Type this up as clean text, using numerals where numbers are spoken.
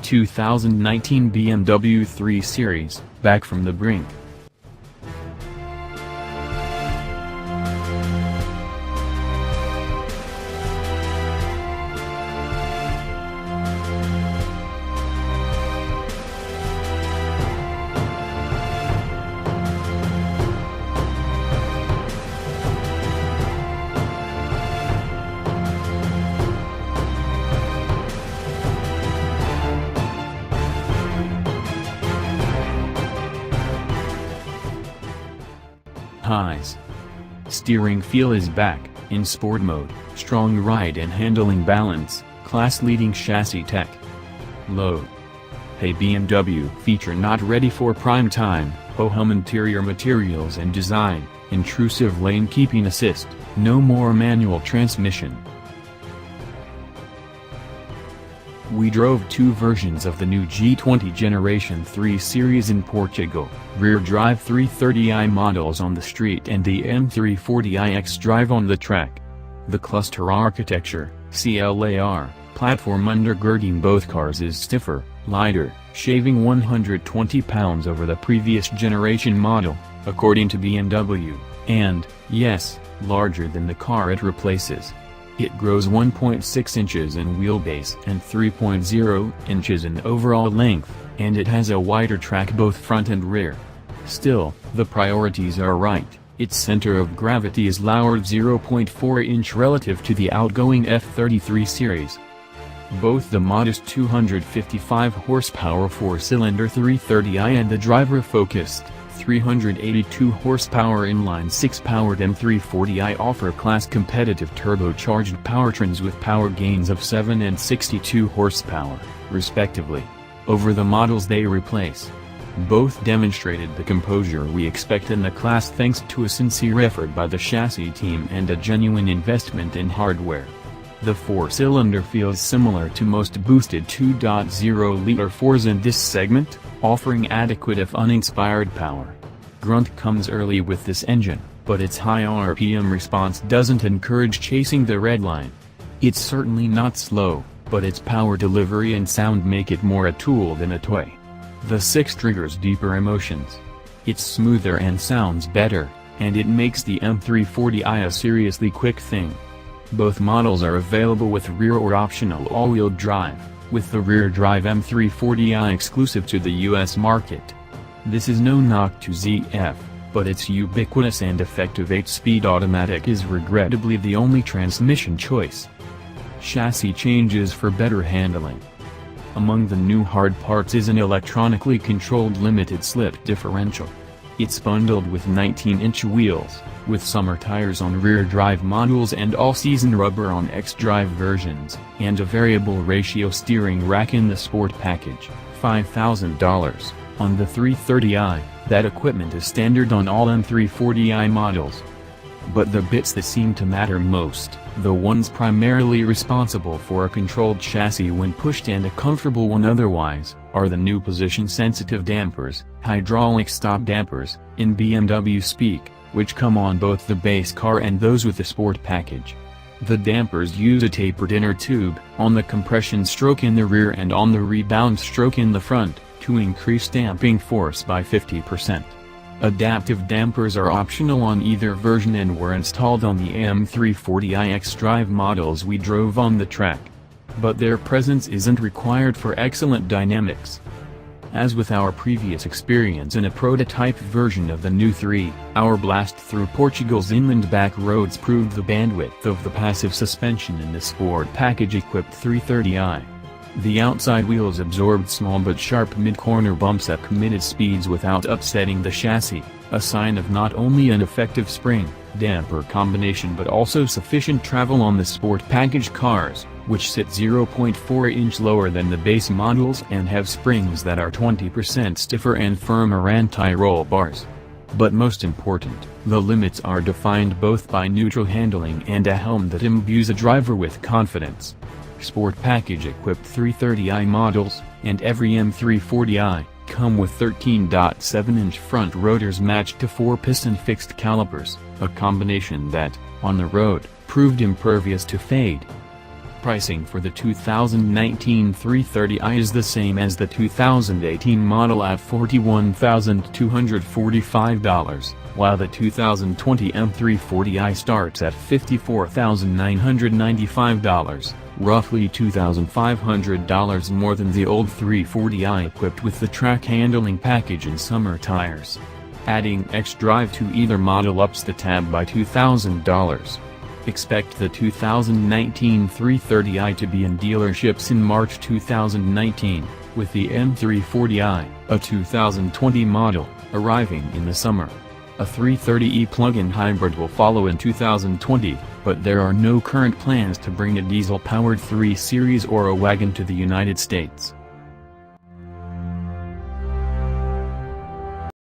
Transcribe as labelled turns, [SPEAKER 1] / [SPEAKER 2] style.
[SPEAKER 1] 2019 BMW 3 Series, back from the Brink. Highs. Steering feel is back, in sport mode, strong ride and handling balance, class-leading chassis tech. Low. Hey BMW feature not ready for prime time, ho-hum interior materials and design, intrusive lane keeping assist, no more manual transmission. We drove two versions of the new G20 Generation 3 Series in Portugal, rear-drive 330i models on the street and the M340i xDrive on the track. The cluster architecture, CLAR, platform undergirding both cars is stiffer, lighter, shaving 120 pounds over the previous generation model, according to BMW, and, yes, larger than the car it replaces. It grows 1.6 inches in wheelbase and 3.0 inches in overall length, and it has a wider track both front and rear. Still, the priorities are right. Its center of gravity is lowered 0.4 inch relative to the outgoing F33 series. Both the modest 255 horsepower four-cylinder 330i and the driver-focused 382 horsepower inline-six powered M340i offer class-competitive turbocharged powertrains with power gains of 7 and 62 horsepower, respectively, over the models they replace. Both demonstrated the composure we expect in the class thanks to a sincere effort by the chassis team and a genuine investment in hardware. The four-cylinder feels similar to most boosted 2.0-liter fours in this segment, offering adequate if uninspired power. Grunt comes early with this engine, but its high RPM response doesn't encourage chasing the redline. It's certainly not slow, but its power delivery and sound make it more a tool than a toy. The 6 triggers deeper emotions. It's smoother and sounds better, and it makes the M340i a seriously quick thing. Both models are available with rear or optional all-wheel drive, with the rear-drive M340i exclusive to the US market. This is no knock to ZF, but its ubiquitous and effective 8-speed automatic is regrettably the only transmission choice. Chassis changes for better handling. Among the new hard parts is an electronically controlled limited slip differential. It's bundled with 19-inch wheels, with summer tires on rear-drive models and all-season rubber on xDrive versions, and a variable ratio steering rack in the sport package, $5,000, on the 330i. That equipment is standard on all M340i models. But the bits that seem to matter most, the ones primarily responsible for a controlled chassis when pushed and a comfortable one otherwise, are the new position-sensitive dampers, hydraulic stop dampers, in BMW speak, which come on both the base car and those with the sport package. The dampers use a tapered inner tube, on the compression stroke in the rear and on the rebound stroke in the front, to increase damping force by 50%. Adaptive dampers are optional on either version and were installed on the M340i xDrive models we drove on the track. But their presence isn't required for excellent dynamics. As with our previous experience in a prototype version of the new 3, our blast through Portugal's inland back roads proved the bandwidth of the passive suspension in the sport package-equipped 330i. The outside wheels absorbed small but sharp mid-corner bumps at committed speeds without upsetting the chassis, a sign of not only an effective spring-damper combination but also sufficient travel on the sport package cars, which sit 0.4 inch lower than the base models and have springs that are 20% stiffer and firmer anti-roll bars. But most important, the limits are defined both by neutral handling and a helm that imbues a driver with confidence. Sport package-equipped 330i models, and every M340i, come with 13.7-inch front rotors matched to 4-piston fixed calipers, a combination that, on the road, proved impervious to fade. Pricing for the 2019 330i is the same as the 2018 model at $41,245, while the 2020 M340i starts at $54,995, roughly $2,500 more than the old 340i equipped with the track handling package and summer tires. Adding xDrive to either model ups the tab by $2,000. Expect the 2019 330i to be in dealerships in March 2019, with the M340i, a 2020 model, arriving in the summer. A 330e plug-in hybrid will follow in 2020, but there are no current plans to bring a diesel-powered 3 Series or a wagon to the United States.